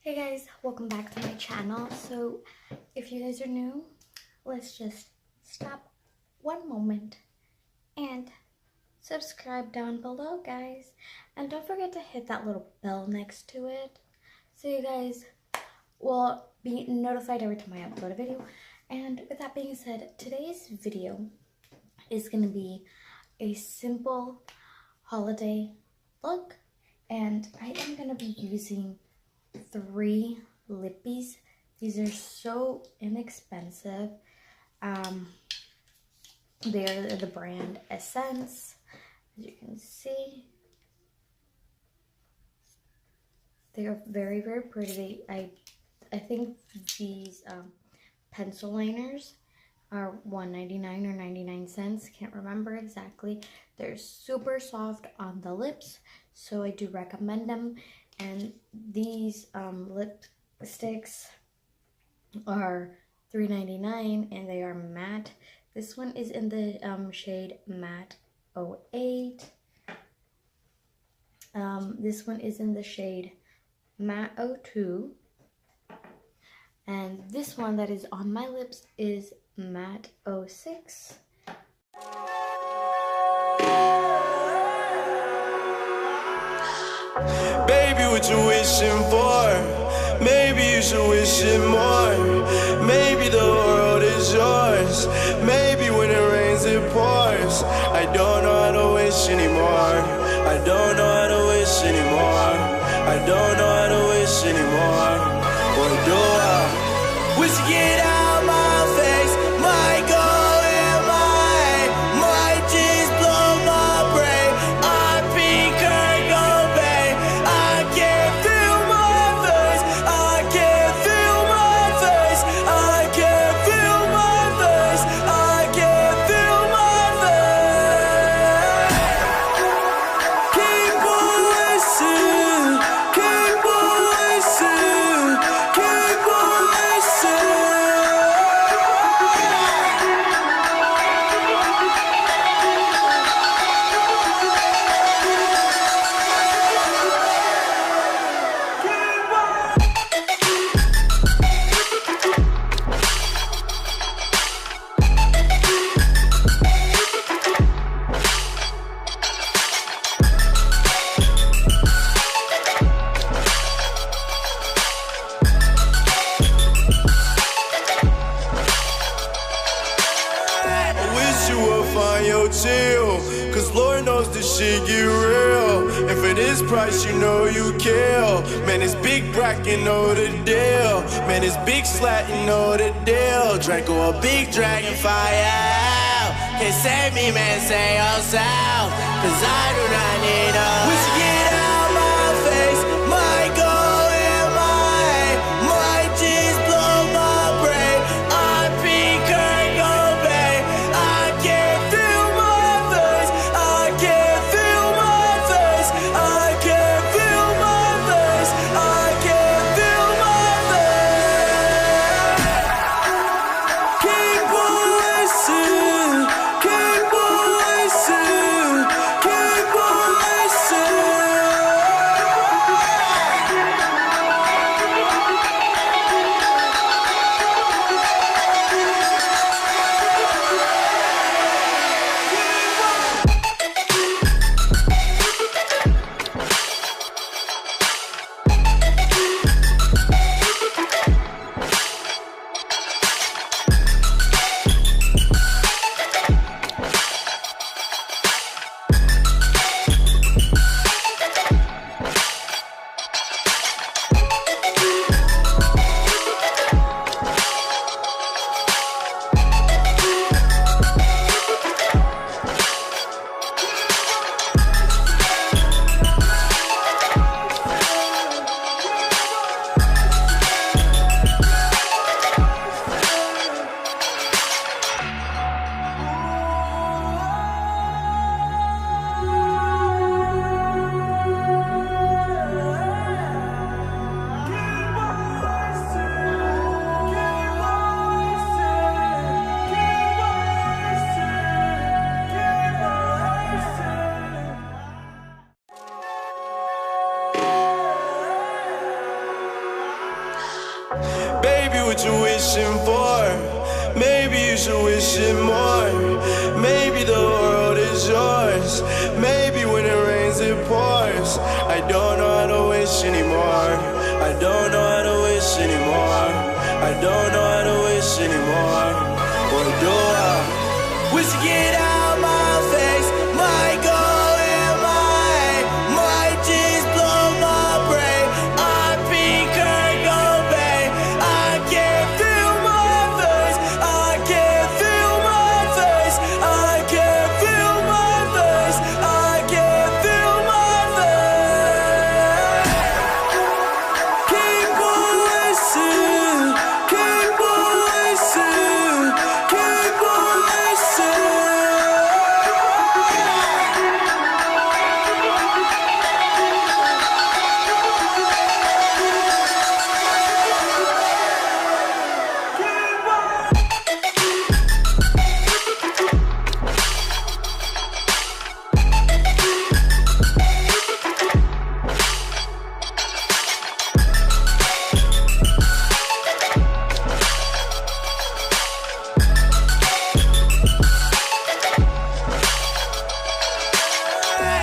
Hey guys, welcome back to my channel. So if you guys are new, let's just stop one moment and subscribe down below, guys. And don't forget to hit that little bell next to it so you guys will be notified every time I upload a video. And with that being said, today's video is going to be a simple holiday look, and I am going to be using 3 lippies. These are so inexpensive. They're the brand Essence, as you can see. They are very, very pretty. I think these pencil liners are $1.99 or 99 cents. Can't remember exactly. They're super soft on the lips, so I do recommend them. And these lipsticks are $3.99 and they are matte. This one is in the shade Matte 08. This one is in the shade Matte 02. And this one that is on my lips is Matte 06. Baby, what you wishing for? Maybe you should wish it more. Maybe the world is yours. Maybe when it rains it pours. I don't know how to wish anymore. I don't know how to wish anymore. I don't know how to wish anymore. Or do I? Wish you get out my face. My goal and my just blow my brain. I peak her go bang. I can't feel my face. I can't feel my face. I can't feel my face. I can't feel my face. Keep on wishing. Keep on wishing. Keep on wishing. Chill, cause Lord knows this shit get real. And for this price, you know you kill. Man, it's big brack, you know the deal. Man, it's big slat, you know the deal. Draco, a big dragon fire. Can't save me, man, say yourself. Cause I do not need a wish you get out my face. My goal and my just blow my brain. I peak her go bang. I can't feel my face. I can't feel my face. I can't feel my face. I can't feel my face. Keep on wishing. Keep on wishing. Keep on wishing. wishing more. Maybe the world is yours. Maybe when it rains it pours. I don't know how to wish anymore. I don't know how to wish anymore. I don't know how to wish anymore. Or do I? Wish to get out my face. My goal and my just blow my brain. I peak her go bang. I can't feel my face. I can't feel my face. I can't feel my face. I can't feel my face. Keep on wishing. Keep on wishing. Keep on wishing.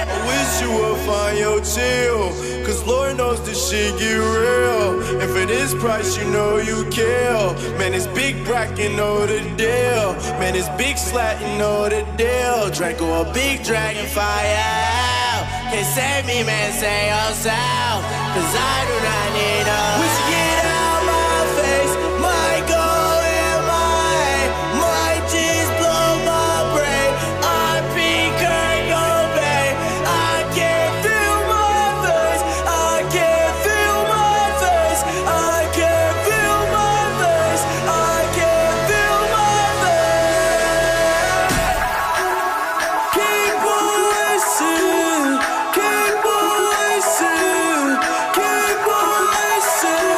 I wish you would find your chill, cause Lord knows this shit get real. And for this price, you know you kill. Man, it's big brack, you know the deal. Man, it's big slat, you know the deal. Draco a big dragon fire. Can't save me, man, say yourself. Cause I do not need a wish to get out my face. My goal and my just blow my brain. I peak her go bang. I can't feel my face. I can't feel my face. I can't feel my face. I can't feel my face. Keep on wishing. Keep on wishing. Keep on wishing.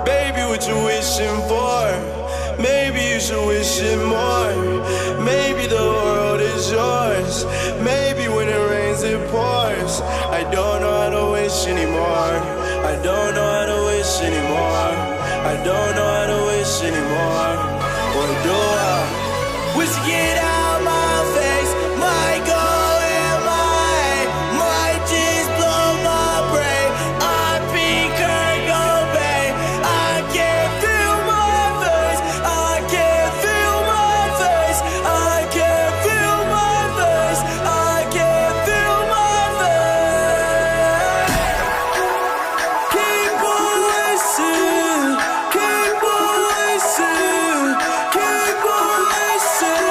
Baby, what you wishing for? Maybe you should wish it more. Maybe the world is yours. Maybe when it rains it pours. I don't know how to wish anymore. I don't know how to wish anymore. I don't know how to wish anymore. Or do I? Wish to get out my face. My goal and my just blow my brain. I peak her go bang. I can't feel my face. I can't feel my face. I can't feel my face. I can't feel my face. Keep on wishing. Keep on wishing. Keep on wishing.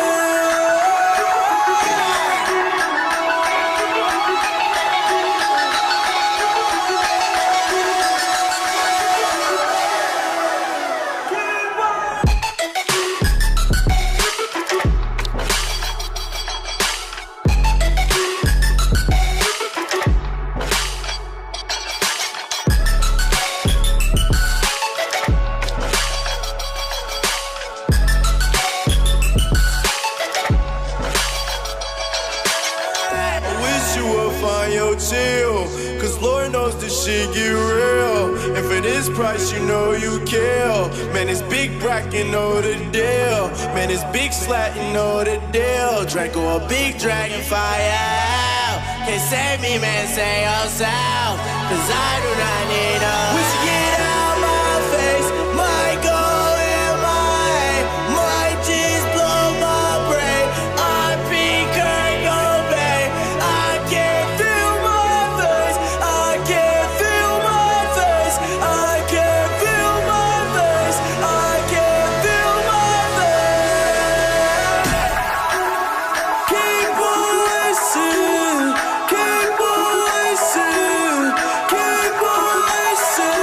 Chill, cause Lord knows this shit get real. And for this this price, you know you kill. Man, it's big brack, you know the deal. Man, it's big slat, you know the deal. Draco, a big dragon fire. Can't save me, man, say yourself. Cause I do not need a wish to get out my face. My goal and my jeans blow my brain. I'm pink, Kurt Cobain. I can't feel my face. I can't feel my face. I can't feel my face. I can't feel my face. Keep on listening. Keep on listening. Keep on listening.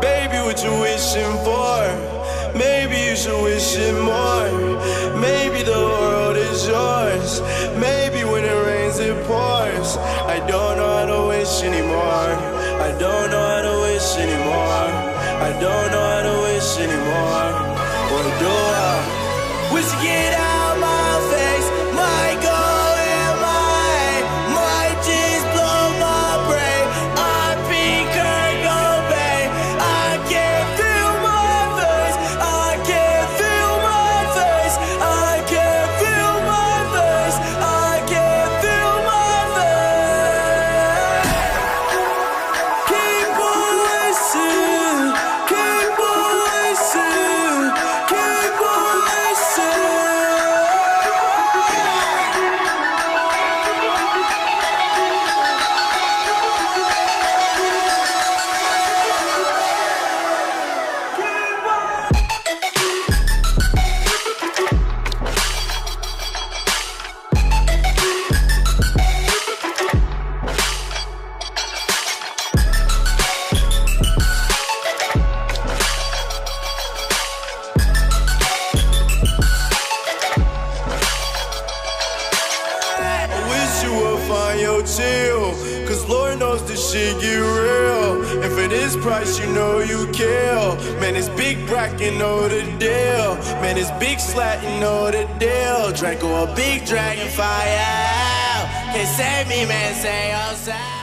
Baby, what you wishing for? Maybe you should wish it more. Maybe the world is yours. Maybe when it rains it pours. I don't know how to wish anymore. I don't know how to wish anymore. I don't know how to wish anymore. What do I wish to get out my face? My goal and my jeans blow my brain. I'm pink, Kurt Cobain. I can't feel my face. I can't feel my face. I can't feel my face. I can't feel my face. Keep on listening. Keep on listening. Keep on listening. I wish you would find your chill. Cause Lord knows this shit get real. And for this price, you know you kill. Man, it's big brack, you know the deal. Man, it's big slat, you know the deal. Draco, a big dragon fire. Can't save me, man, say yourself.